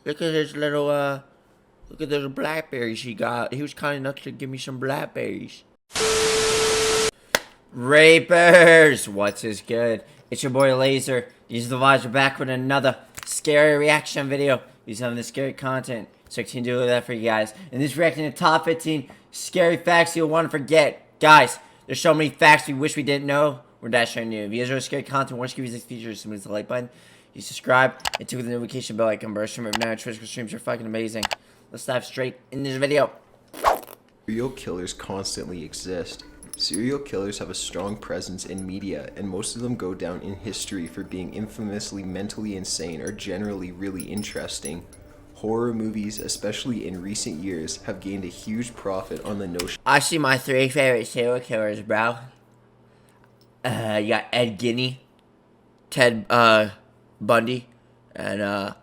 Look at his little, look at those blackberries he got. He was kind enough to give me some blackberries. Rapers! What's is good? It's your boy Laser. These the vibes. We're back with another scary reaction video. He's having the scary content, so I can do that for you guys. And this reacting to top 15 scary facts you'll want to forget. Guys, there's so many facts we wish we didn't know. We're that showing you. If you guys are scary content, want to give you this feature, just hit the like button. You subscribe and tickle the notification bell icon. Burst from now. Twitch streams are fucking amazing. Let's dive straight in this video. Serial killers constantly exist. Serial killers have a strong presence in media, and most of them go down in history for being infamously mentally insane or generally really interesting. Horror movies, especially in recent years, have gained a huge profit on the notion. I see my 3 favorite serial killers, bro. You got Ed Gein, Ted Bundy, and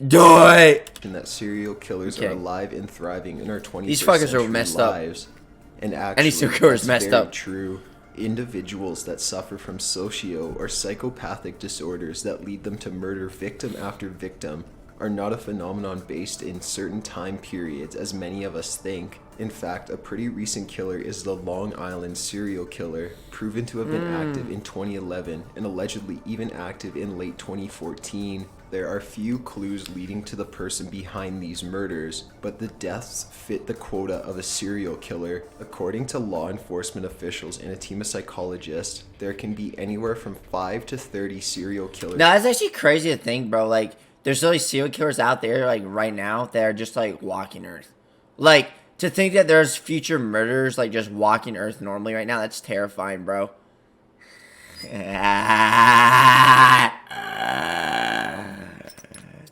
Doy. That serial killers are alive and thriving in our 21st These fuckers century are messed lives. up. And actually, Any serial killer is messed up. True. Individuals that suffer from socio or psychopathic disorders that lead them to murder victim after victim are not a phenomenon based in certain time periods as many of us think. In fact, a pretty recent killer is the Long Island serial killer, proven to have been active in 2011 and allegedly even active in late 2014. There are few clues leading to the person behind these murders, but the deaths fit the quota of a serial killer. According to law enforcement officials and a team of psychologists, there can be anywhere from 5 to 30 serial killers. Now, it's actually crazy to think, bro. Like, there's really serial killers out there, like, right now that are just, like, walking Earth. Like, to think that there's future murderers, like, just walking Earth normally right now, that's terrifying, bro.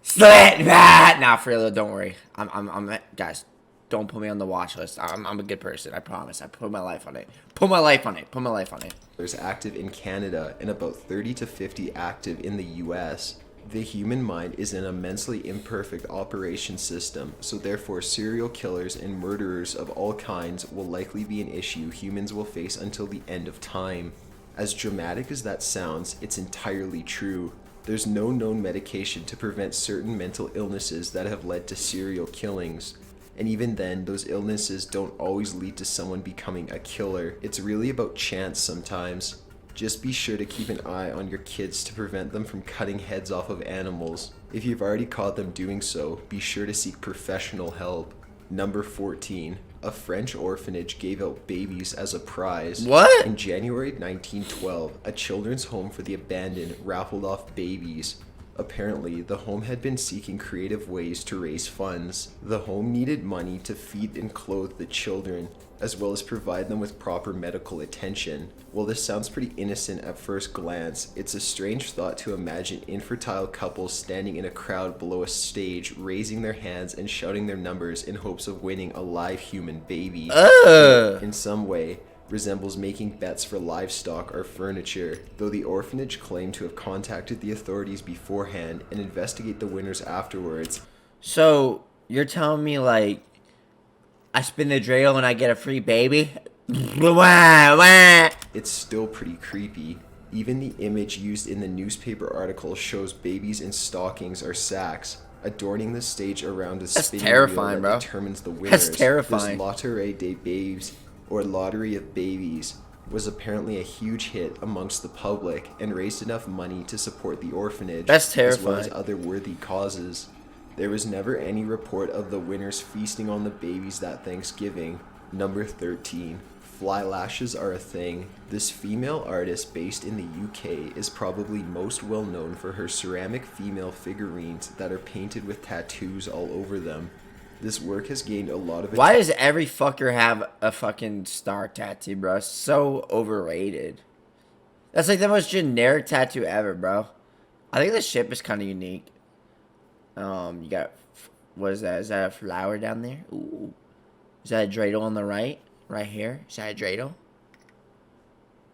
Slit that! Nah, for real, don't worry. I'm guys, don't put me on the watch list. I'm a good person, I promise. I put my life on it. Put my life on it. Put my life on it. There's active in Canada and about 30 to 50 active in the US. The human mind is an immensely imperfect operation system, so therefore serial killers and murderers of all kinds will likely be an issue humans will face until the end of time. As dramatic as that sounds, it's entirely true. There's no known medication to prevent certain mental illnesses that have led to serial killings. And even then, those illnesses don't always lead to someone becoming a killer. It's really about chance sometimes. Just be sure to keep an eye on your kids to prevent them from cutting heads off of animals. If you've already caught them doing so, be sure to seek professional help. Number 14. A French orphanage gave out babies as a prize. What? In January 1912, a children's home for the abandoned raffled off babies. Apparently, the home had been seeking creative ways to raise funds. The home needed money to feed and clothe the children, as well as provide them with proper medical attention. While this sounds pretty innocent at first glance, it's a strange thought to imagine infertile couples standing in a crowd below a stage, raising their hands and shouting their numbers in hopes of winning a live human baby. In some way, resembles making bets for livestock or furniture, though the orphanage claimed to have contacted the authorities beforehand and investigate the winners afterwards. So, you're telling me, like, I spin the dreidel and I get a free baby? It's still pretty creepy. Even the image used in the newspaper article shows babies in stockings or sacks, adorning the stage around a spinning wheel that determines the winners. That's terrifying. This Loterie des Babes, or Lottery of Babies, was apparently a huge hit amongst the public and raised enough money to support the orphanage, That's terrifying, as well as other worthy causes. There was never any report of the winners feasting on the babies that Thanksgiving. Number 13. Fly lashes are a thing. This female artist based in the UK is probably most well known for her ceramic female figurines that are painted with tattoos all over them. This work has gained a lot of attention. Why does every fucker have a fucking star tattoo, bro? It's so overrated. That's like the most generic tattoo ever, bro. I think the ship is kind of unique. You got, what is that? Is that a flower down there? Ooh. Is that a dreidel on the right? Right here? Is that a dreidel?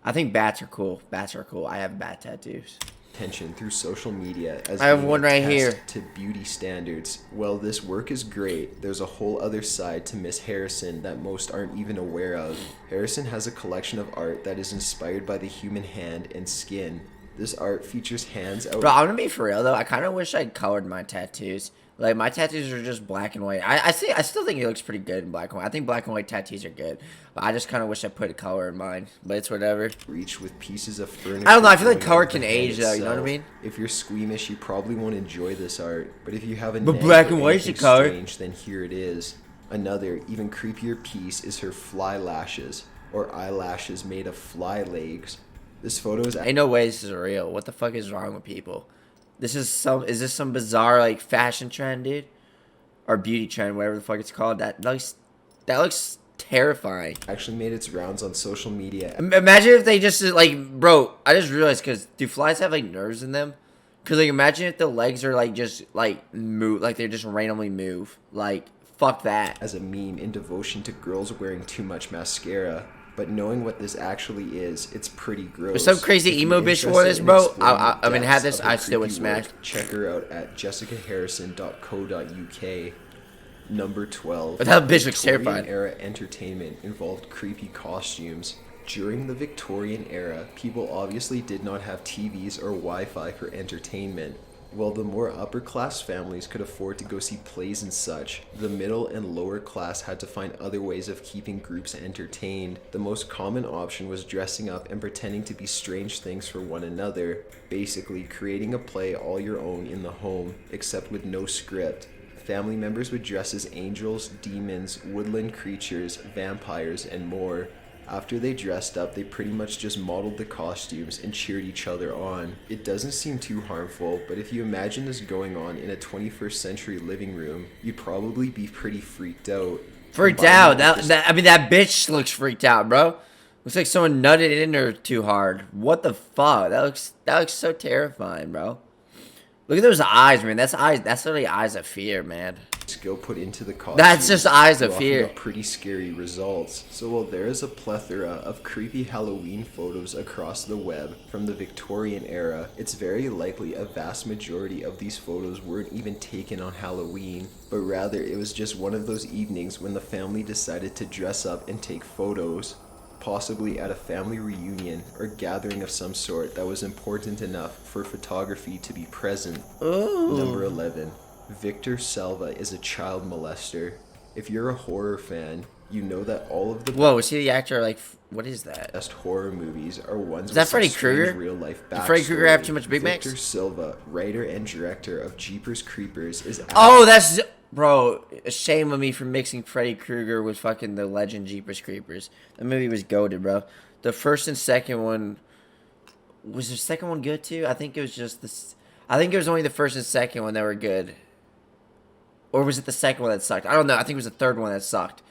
I think bats are cool. Bats are cool. I have bat tattoos. Attention through social media as I have one right here to beauty standards. While this work is great, there's a whole other side to Miss Harrison that most aren't even aware of. Harrison has a collection of art that is inspired by the human hand and skin. This art features hands out. Bro, I'm gonna be for real though. I kind of wish I'd colored my tattoos. Like my tattoos are just black and white. I still think it looks pretty good in black and white. I think black and white tattoos are good. But I just kind of wish I put a color in mine. But it's whatever. Reach with pieces of furniture. I don't know. I feel like color can age though. You know what I mean? If you're squeamish, you probably won't enjoy this art. But if you have a but black and white's a color, strange, then here it is. Another, even creepier piece is her fly lashes, or eyelashes made of fly legs. This photo is... Ain't no way this is real. What the fuck is wrong with people? Is this some bizarre like fashion trend, dude? Or beauty trend, whatever the fuck it's called. That looks terrifying. Actually made its rounds on social media. Imagine if they just like, bro, I just realized, because do flies have like nerves in them? Because like imagine if the legs are like just like move, like they just randomly move. Like fuck that. As a meme in devotion to girls wearing too much mascara. But knowing what this actually is, it's pretty gross. If some crazy emo bitch wore this, bro, I mean, had this, I still would smash. Check her out at 𝐿𝐴Harrison.co.uk. Number 12. But that bitch looks terrifying. Victorian era entertainment involved creepy costumes. During the Victorian era, people obviously did not have TVs or Wi-Fi for entertainment. While the more upper-class families could afford to go see plays and such, the middle and lower class had to find other ways of keeping groups entertained. The most common option was dressing up and pretending to be strange things for one another, basically creating a play all your own in the home, except with no script. Family members would dress as angels, demons, woodland creatures, vampires, and more. After they dressed up, they pretty much just modeled the costumes and cheered each other on. It doesn't seem too harmful, but if you imagine this going on in a 21st century living room, you'd probably be pretty freaked out. Freaked out? I mean, that bitch looks freaked out, bro. Looks like someone nutted in her too hard. What the fuck? That looks so terrifying, bro. Look at those eyes, man. That's literally eyes of fear, man. Skill put into the costume. That's just eyes of fear. Pretty scary results. So while there is a plethora of creepy Halloween photos across the web from the Victorian era, it's very likely a vast majority of these photos weren't even taken on Halloween, but rather it was just one of those evenings when the family decided to dress up and take photos, possibly at a family reunion or gathering of some sort that was important enough for photography to be present. Ooh. Number 11. Victor Salva is a child molester. If you're a horror fan, you know that all of the Whoa, is he the actor? Like, what is that? best horror movies are ones Is that with some Freddy strange Krueger? real life backstory. Did Freddy Krueger have too much Big Macs? Victor Silva, writer and director of Jeepers Creepers, is Oh, that's... Bro, shame on me for mixing Freddy Krueger with fucking the legend Jeepers Creepers. The movie was goated, bro. The first and second one... Was the second one good, too? I think it was just this... I think it was only the first and second one that were good. Or was it the second one that sucked? I don't know. I think it was the third one that sucked.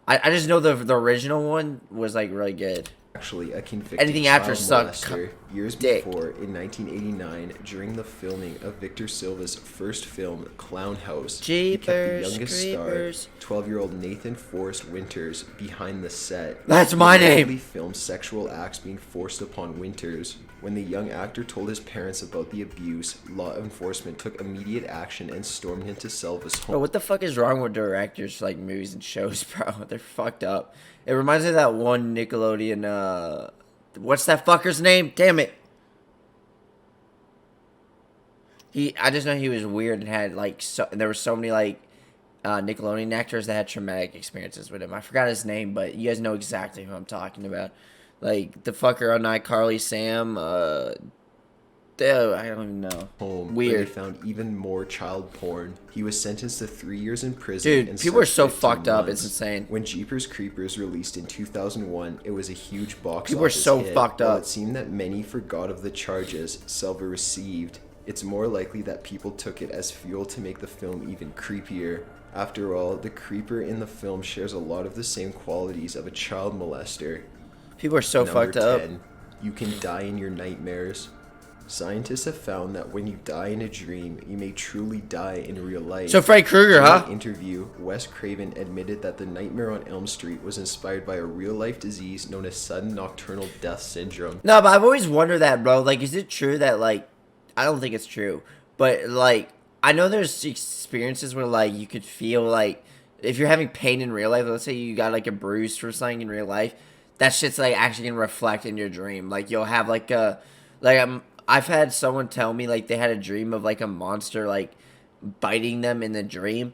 I just know the original one was, like, really good. Actually a convicted Anything after child sucked. molester. Years Dick. before, in 1989, during the filming of Victor Silva's first film, Clown House, he kept the Jeepers youngest Creepers. star, 12-year-old Nathan Forrest Winters, behind the set. That's my He name. repeatedly filmed sexual acts being forced upon Winters. When the young actor told his parents about the abuse, law enforcement took immediate action and stormed into Silva's home. Bro, what the fuck is wrong with directors for, like, movies and shows, bro? They're fucked up. It reminds me of that one Nickelodeon, what's that fucker's name? Damn it. I just know he was weird and had, like, there were so many, like, Nickelodeon actors that had traumatic experiences with him. I forgot his name, but you guys know exactly who I'm talking about. Like, the fucker on iCarly Sam, dude, I don't even know. Home, weird. They found even more child porn. He was sentenced to 3 years in prison. Dude, and people are served so 15 fucked up. months. It's insane. When Jeepers Creepers released in 2001, it was a huge box People are office so hit. fucked While up. it seemed that many forgot of the charges Silva received, it's more likely that people took it as fuel to make the film even creepier. After all, the creeper in the film shares a lot of the same qualities of a child molester. People are so Number fucked up. 10, you can die in your nightmares. Scientists have found that when you die in a dream, you may truly die in real life. So Freddy Krueger, In huh? an interview, Wes Craven admitted that the Nightmare on Elm Street was inspired by a real-life disease known as sudden nocturnal death syndrome. No, but I've always wondered that, bro. Like, is it true that, like, I don't think it's true, but, like, I know there's experiences where, like, you could feel, like, if you're having pain in real life, let's say you got, like, a bruise or something in real life, that shit's, like, actually gonna reflect in your dream. Like, you'll have, like, I've had someone tell me like they had a dream of like a monster like biting them in the dream,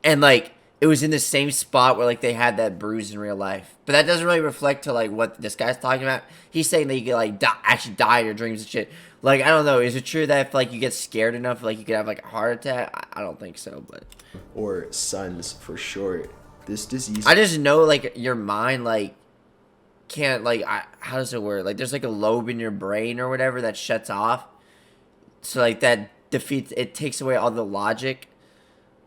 and like it was in the same spot where like they had that bruise in real life. But that doesn't really reflect to like what this guy's talking about. He's saying that you could like actually die in your dreams and shit. Like I don't know, is it true that if like you get scared enough, like you could have like a heart attack? I don't think so, but or SUNS for short. This disease. I just know like your mind like can't like how does it work? Like there's like a lobe in your brain or whatever that shuts off. So like that defeats it, takes away all the logic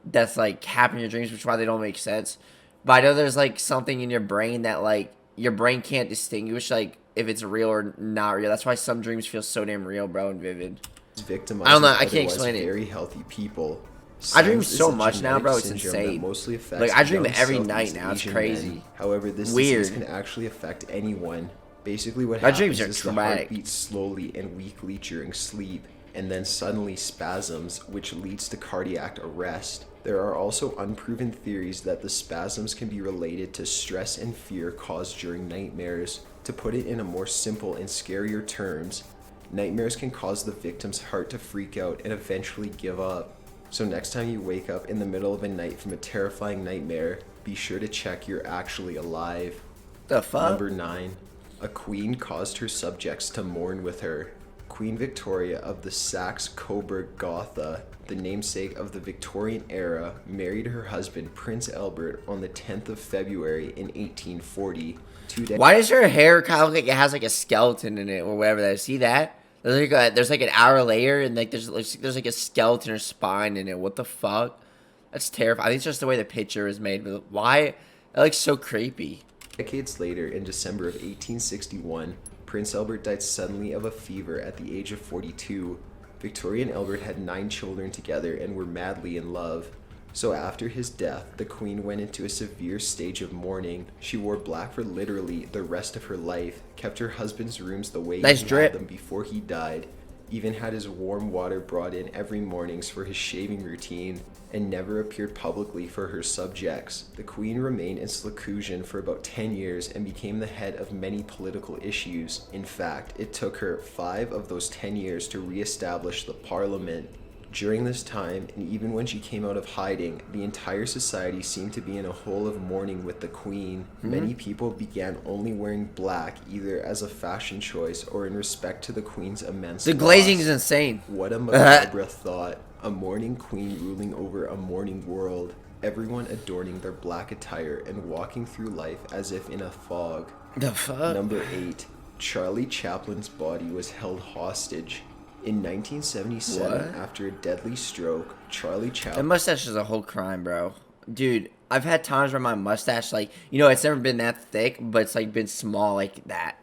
that's like happening in your dreams, which is why they don't make sense. But I know there's like something in your brain that like your brain can't distinguish like if it's real or not real. That's why some dreams feel so damn real, bro, and vivid. Victimizing I don't know. I can't explain it. Very healthy people. I dream SUNS so is a much now, bro. It's genetic syndrome that insane. mostly affects Like I dream young every Southeast night now. It's Asian crazy. men. However, this Weird. disease can actually affect anyone. Basically, what My happens dreams are is traumatic. the heart beats slowly and weakly during sleep, and then suddenly spasms, which leads to cardiac arrest. There are also unproven theories that the spasms can be related to stress and fear caused during nightmares. To put it in a more simple and scarier terms, nightmares can cause the victim's heart to freak out and eventually give up. So next time you wake up in the middle of a night from a terrifying nightmare, be sure to check you're actually alive. The fuck? Number 9. A queen caused her subjects to mourn with her. Queen Victoria of the Saxe-Coburg-Gotha, the namesake of the Victorian era, married her husband Prince Albert on the 10th of February in 1840. Why does her hair kind of like it has like a skeleton in it or whatever? That see that? There's like an outer layer and like there's like a skeleton or spine in it. What the fuck? That's terrifying. I think it's just the way the picture is made. But why? That looks so creepy. Decades later, in December of 1861, Prince Albert died suddenly of a fever at the age of 42. Victoria and Albert had 9 children together and were madly in love. So after his death, the queen went into a severe stage of mourning. She wore black for literally the rest of her life, kept her husband's rooms the way he had them before he died, even had his warm water brought in every mornings for his shaving routine, and never appeared publicly for her subjects. The queen remained in seclusion for about 10 years and became the head of many political issues. In fact, it took her 5 of those 10 years to re-establish the parliament. During this time, and even when she came out of hiding, the entire society seemed to be in a hole of mourning with the queen. Many people began only wearing black, either as a fashion choice or in respect to the queen's immense The loss. glazing is insane. What a macabre thought. A mourning queen ruling over a mourning world. Everyone adorning their black attire and walking through life as if in a fog. The fuck? Number 8. Charlie Chaplin's body was held hostage. In 1977, after a deadly stroke, Charlie Chaplin... That mustache is a whole crime, bro. Dude, I've had times where my mustache, like, you know, it's never been that thick, but it's, like, been small like that.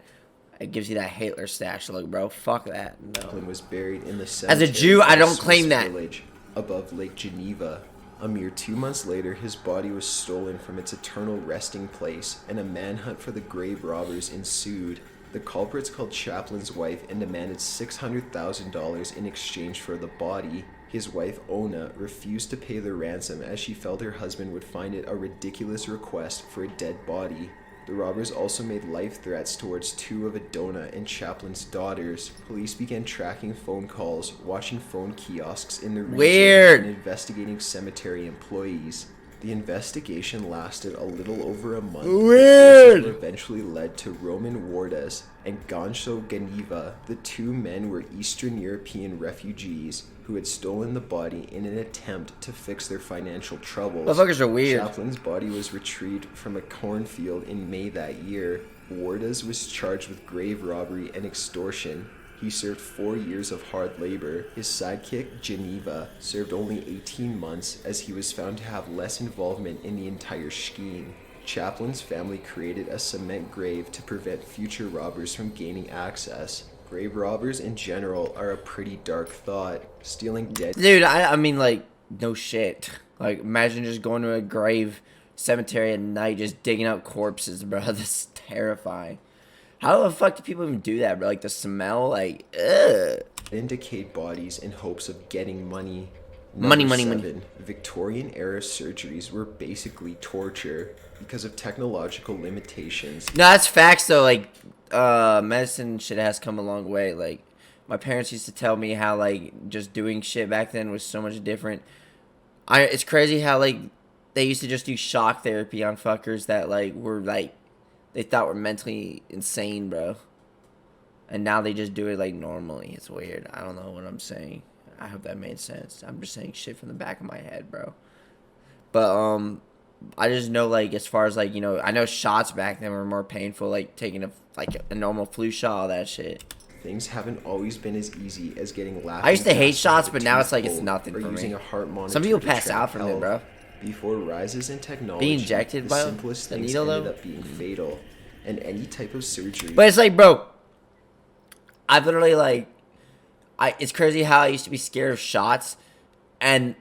It gives you that Hitler stash look, bro. Fuck that. No. Chaplin was buried in the cemetery As a Jew, I don't Swiss claim that. village above Lake Geneva. A mere 2 months later, his body was stolen from its eternal resting place, and a manhunt for the grave robbers ensued. The culprits called Chaplin's wife and demanded $600,000 in exchange for the body. His wife, Ona, refused to pay the ransom as she felt her husband would find it a ridiculous request for a dead body. The robbers also made life threats towards 2 of Adona and Chaplin's daughters. Police began tracking phone calls, watching phone kiosks in the region, and investigating cemetery employees. The investigation lasted a little over a month. Weird! But eventually led to Roman Wardas and Goncho Ganiva. The 2 men were Eastern European refugees who had stolen the body in an attempt to fix their financial troubles. Motherfuckers are weird. Chaplin's body was retrieved from a cornfield in May that year. Wardas was charged with grave robbery and extortion. He served 4 years of hard labor. His sidekick, Geneva, served only 18 months as he was found to have less involvement in the entire scheme. Chaplin's family created a cement grave to prevent future robbers from gaining access. Grave robbers in general are a pretty dark thought. Stealing dead... Dude, I mean, like, no shit. Like, imagine just going to a grave cemetery at night, just digging up corpses, bro. That's terrifying. How the fuck do people even do that, bro? Like, the smell, like, ugh. Indicate bodies in hopes of getting money. Money. Victorian-era surgeries were basically torture because of technological limitations. No, that's facts, though. Like, medicine shit has come a long way. Like, my parents used to tell me how like just doing shit back then was so much different. It's crazy how like they used to just do shock therapy on fuckers that like were like they thought were mentally insane, bro. And now they just do it like normally. It's weird. I don't know what I'm saying. I hope that made sense. I'm just saying shit from the back of my head, bro. But I just know like as far as like, you know, I know shots back then were more painful, like taking a normal flu shot, all that shit. Things haven't always been as easy as getting laughing. I used to hate gas shots, out of but a now it's like tooth it's nothing or for using me. a heart monitor Some people to pass track out from it, health. bro. Before rises in technology, Being injected the by simplest the things needle, ended though? up being fatal, and any type of surgery. But it's like, bro, I literally like, it's crazy how I used to be scared of shots, and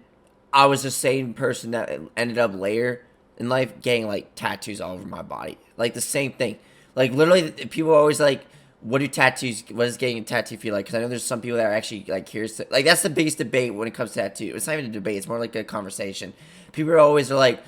I was the same person that ended up later in life getting like tattoos all over my body, like the same thing. Like literally, people are always like, what does getting a tattoo feel like? Because I know there's some people that are actually like curious. Like that's the biggest debate when it comes to tattoo. It's not even a debate. It's more like a conversation. People are always like,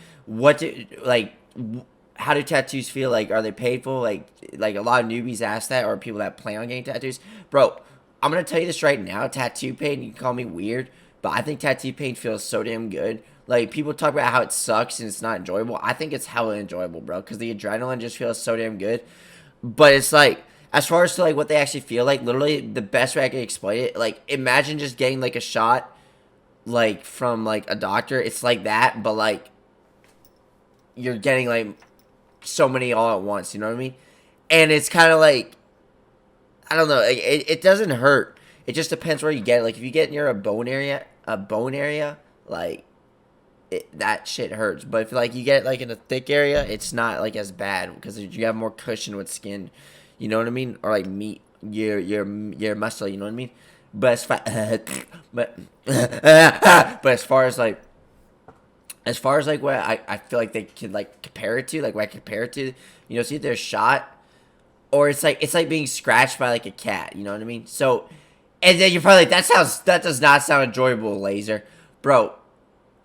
how do tattoos feel? Like, are they painful? Like a lot of newbies ask that, or people that plan on getting tattoos. Bro, I'm gonna tell you this right now. Tattoo pain. You can call me weird, but I think tattoo pain feels so damn good. Like people talk about how it sucks and it's not enjoyable. I think it's hella enjoyable, bro. Because the adrenaline just feels so damn good. But it's like, as far as to like what they actually feel like, literally the best way I can explain it, like imagine just getting like a shot like from like a doctor. It's like that, but like you're getting like so many all at once, you know what I mean? And it's kind of like, I don't know, it doesn't hurt. It just depends where you get it. Like if you get near a bone area, like that shit hurts. But if like you get like in a thick area, it's not like as bad because you have more cushion with skin. You know what I mean? Or like meat, your muscle. You know what I mean? But but as far as like what I feel like they can like compare it to, like what I compare it to, you know, it's either a shot or it's like being scratched by like a cat. You know what I mean? So, and then you're probably like, that does not sound enjoyable, Laser, bro.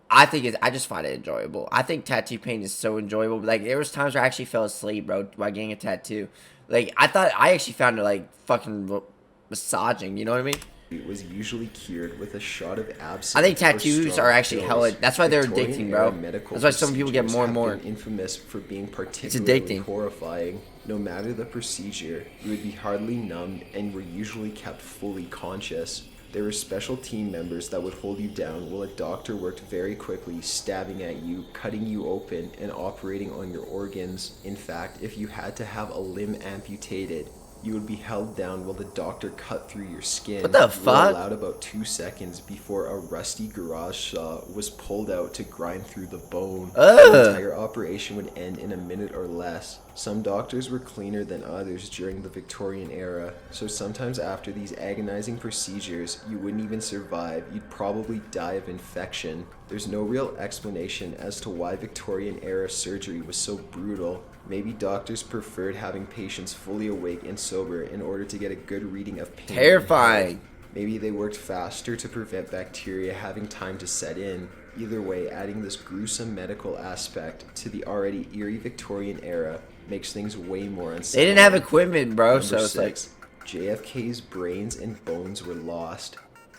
I just find it enjoyable. I think tattoo pain is so enjoyable. Like there was times where I actually fell asleep, bro, while getting a tattoo. Like I actually found it like fucking massaging. You know what I mean? It was usually cured with a shot of absinthe. I think tattoos are actually hella. That's why they're addicting, bro. Medical That's why some people get more and more. Infamous for being particularly addicting. horrifying. No matter the procedure, you would be hardly numbed and were usually kept fully conscious. There were special team members that would hold you down while a doctor worked very quickly, stabbing at you, cutting you open, and operating on your organs. In fact, if you had to have a limb amputated, you would be held down while the doctor cut through your skin. What the fuck? You were allowed about 2 seconds before a rusty garage saw was pulled out to grind through the bone. The entire operation would end in a minute or less. Some doctors were cleaner than others during the Victorian era, so sometimes after these agonizing procedures, you wouldn't even survive. You'd probably die of infection. There's no real explanation as to why Victorian era surgery was so brutal. Maybe doctors preferred having patients fully awake and sober in order to get a good reading of pain. Terrifying. Maybe they worked faster to prevent bacteria having time to set in. Either way, adding this gruesome medical aspect to the already eerie Victorian era makes things way more unsettling. They didn't have equipment, bro. Number So it's like 6, JFK's brains and bones were lost.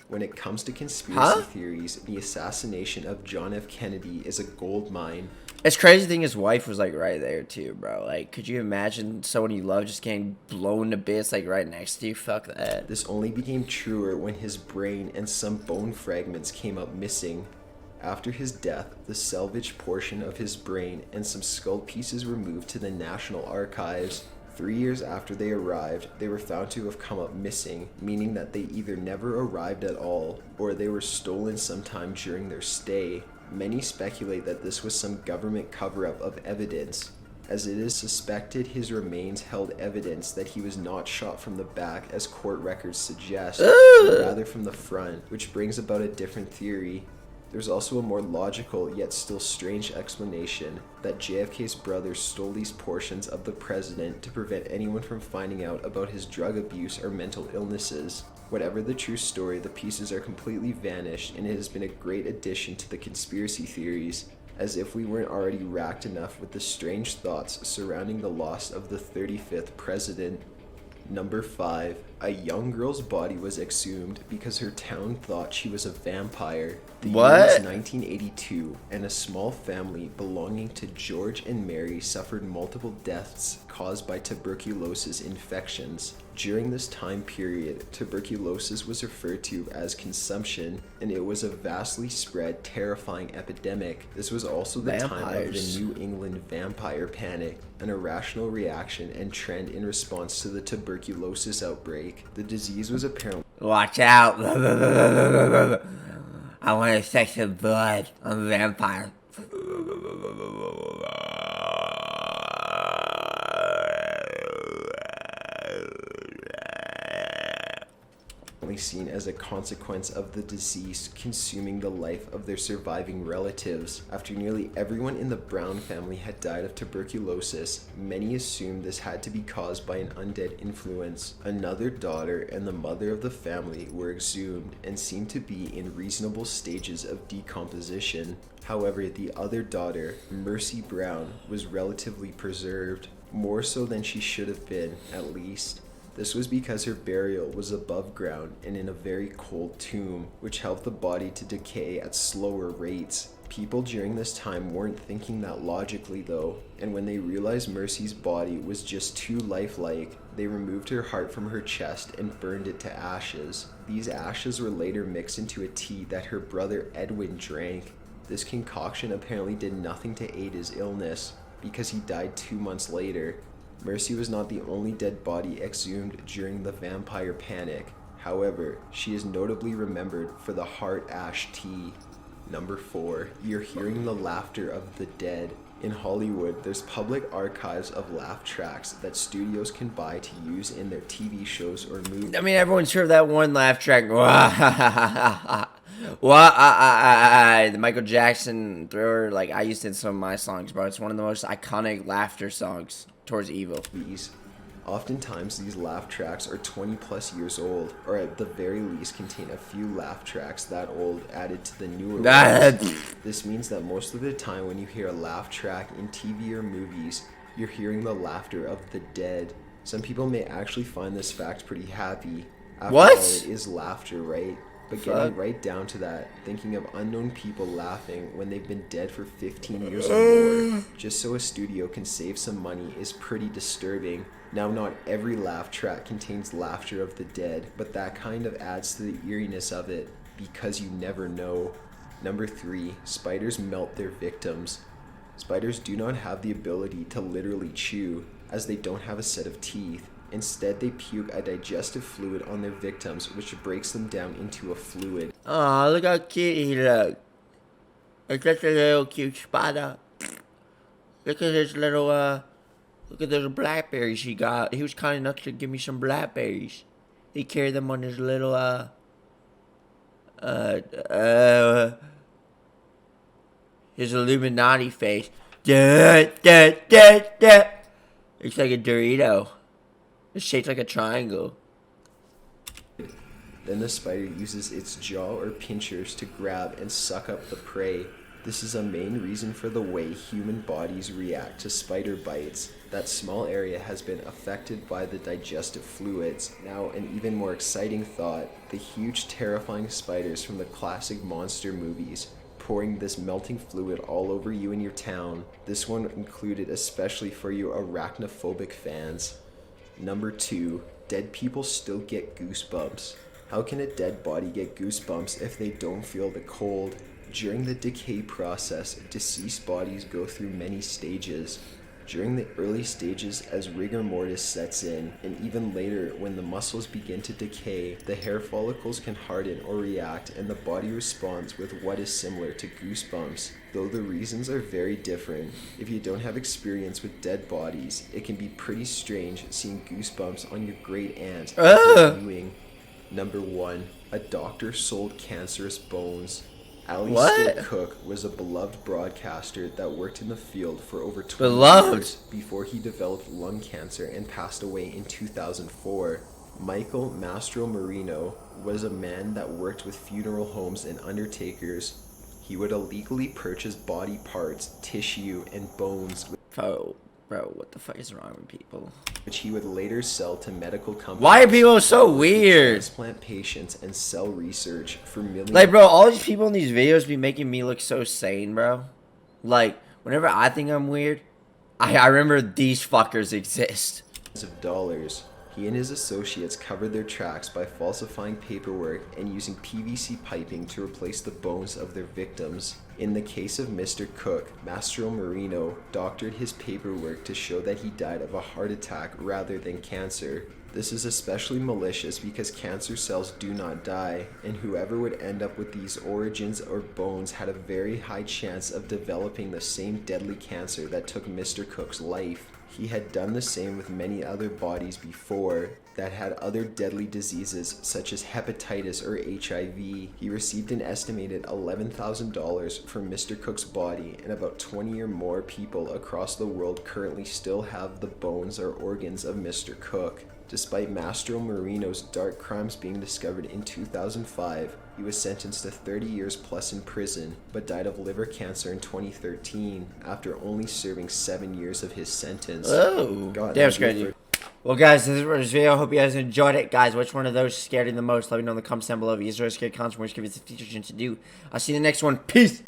When it comes to conspiracy theories, the assassination of John F. Kennedy is a gold mine. It's crazy thing his wife was like right there too, bro. Like, could you imagine someone you love just getting blown to bits like right next to you? Fuck that. This only became truer when his brain and some bone fragments came up missing. After his death, the salvaged portion of his brain and some skull pieces were moved to the National Archives. 3 years after they arrived, they were found to have come up missing, meaning that they either never arrived at all, or they were stolen sometime during their stay. Many speculate that this was some government cover-up of evidence, as it is suspected his remains held evidence that he was not shot from the back as court records suggest, but rather from the front, which brings about a different theory. There's also a more logical yet still strange explanation that JFK's brother stole these portions of the president to prevent anyone from finding out about his drug abuse or mental illnesses. Whatever the true story, the pieces are completely vanished, and it has been a great addition to the conspiracy theories, as if we weren't already racked enough with the strange thoughts surrounding the loss of the 35th president. Number 5, A young girl's body was exhumed because her town thought she was a vampire. The year What? was 1982, and a small family belonging to George and Mary suffered multiple deaths caused by tuberculosis infections. During this time period, tuberculosis was referred to as consumption, and it was a vastly spread, terrifying epidemic. This was also the time of the New England vampire panic, an irrational reaction and trend in response to the tuberculosis outbreak. The disease was apparently Watch out. I want to sex and blood. I'm a vampire. seen as a consequence of the disease consuming the life of their surviving relatives. After nearly everyone in the Brown family had died of tuberculosis, many assumed this had to be caused by an undead influence. Another daughter and the mother of the family were exhumed and seemed to be in reasonable stages of decomposition. However, the other daughter, Mercy Brown, was relatively preserved, more so than she should have been, at least. This was because her burial was above ground and in a very cold tomb, which helped the body to decay at slower rates. People during this time weren't thinking that logically though, and when they realized Mercy's body was just too lifelike, they removed her heart from her chest and burned it to ashes. These ashes were later mixed into a tea that her brother Edwin drank. This concoction apparently did nothing to aid his illness, because he died 2 months later. Mercy was not the only dead body exhumed during the vampire panic. However, she is notably remembered for the heart ash tea. Number 4. You're hearing the laughter of the dead. In Hollywood, there's public archives of laugh tracks that studios can buy to use in their TV shows or movies. I mean, everyone's heard that one laugh track. The Michael Jackson Thriller. Like, I used it in some of my songs, bro. It's one of the most iconic laughter songs towards evil. Oftentimes, these laugh tracks are 20 plus years old, or at the very least contain a few laugh tracks that old added to the newer ones. This means that most of the time when you hear a laugh track in TV or movies, you're hearing the laughter of the dead. Some people may actually find this fact pretty happy. After all, it is laughter, right? But getting right down to that, thinking of unknown people laughing when they've been dead for 15 years or more, just so a studio can save some money, is pretty disturbing. Now, not every laugh track contains laughter of the dead, but that kind of adds to the eeriness of it, because you never know. Number 3, spiders melt their victims. Spiders do not have the ability to literally chew, as they don't have a set of teeth. Instead, they puke a digestive fluid on their victims, which breaks them down into a fluid. Oh, look how cute he looks. It's just a little cute spider. Look at his little, look at those blackberries he got. He was kind enough to give me some blackberries. He carried them on his little, his Illuminati face. Looks like a Dorito. It's shaped like a triangle. Then the spider uses its jaw or pinchers to grab and suck up the prey. This is a main reason for the way human bodies react to spider bites. That small area has been affected by the digestive fluids. Now, an even more exciting thought, the huge terrifying spiders from the classic monster movies, pouring this melting fluid all over you in your town. This one included especially for you arachnophobic fans. Number 2, dead people still get goosebumps. How can a dead body get goosebumps if they don't feel the cold? During the decay process, deceased bodies go through many stages. During the early stages, as rigor mortis sets in, and even later when the muscles begin to decay, the hair follicles can harden or react, and the body responds with what is similar to goosebumps. Though the reasons are very different, if you don't have experience with dead bodies, it can be pretty strange seeing goosebumps on your great aunt after viewing. Number 1, a doctor sold cancerous bones. 𝐈𝐭'𝐬 Cook was a beloved broadcaster that worked in the field for over 20 years before he developed lung cancer and passed away in 2004. Michael Mastro Marino was a man that worked with funeral homes and undertakers. He would illegally purchase body parts, tissue, and bones. Bro, what the fuck is wrong with people? which he would later sell to medical companies. Why are people so weird? Transplant patients and sell research for millions. Like, bro, all these people in these videos be making me look so sane, bro. Like, whenever I think I'm weird, I remember these fuckers exist. Of dollars. He and his associates covered their tracks by falsifying paperwork and using PVC piping to replace the bones of their victims. In the case of Mr. Cook, Mastro Marino doctored his paperwork to show that he died of a heart attack rather than cancer. This is especially malicious because cancer cells do not die, and whoever would end up with these organs or bones had a very high chance of developing the same deadly cancer that took Mr. Cook's life. He had done the same with many other bodies before that had other deadly diseases such as hepatitis or HIV. He received an estimated $11,000 for Mr. Cook's body, and about 20 or more people across the world currently still have the bones or organs of Mr. Cook. Despite Mastro Marino's dark crimes being discovered in 2005, he was sentenced to 30 years plus in prison, but died of liver cancer in 2013 after only serving 7 years of his sentence. Oh, damn crazy. Well, guys, this is for this video. I hope you guys enjoyed it. Guys, which one of those scared you the most? Let me know in the comments down below. If you're scared content, which give you the features to do. I'll see you in the next one. Peace.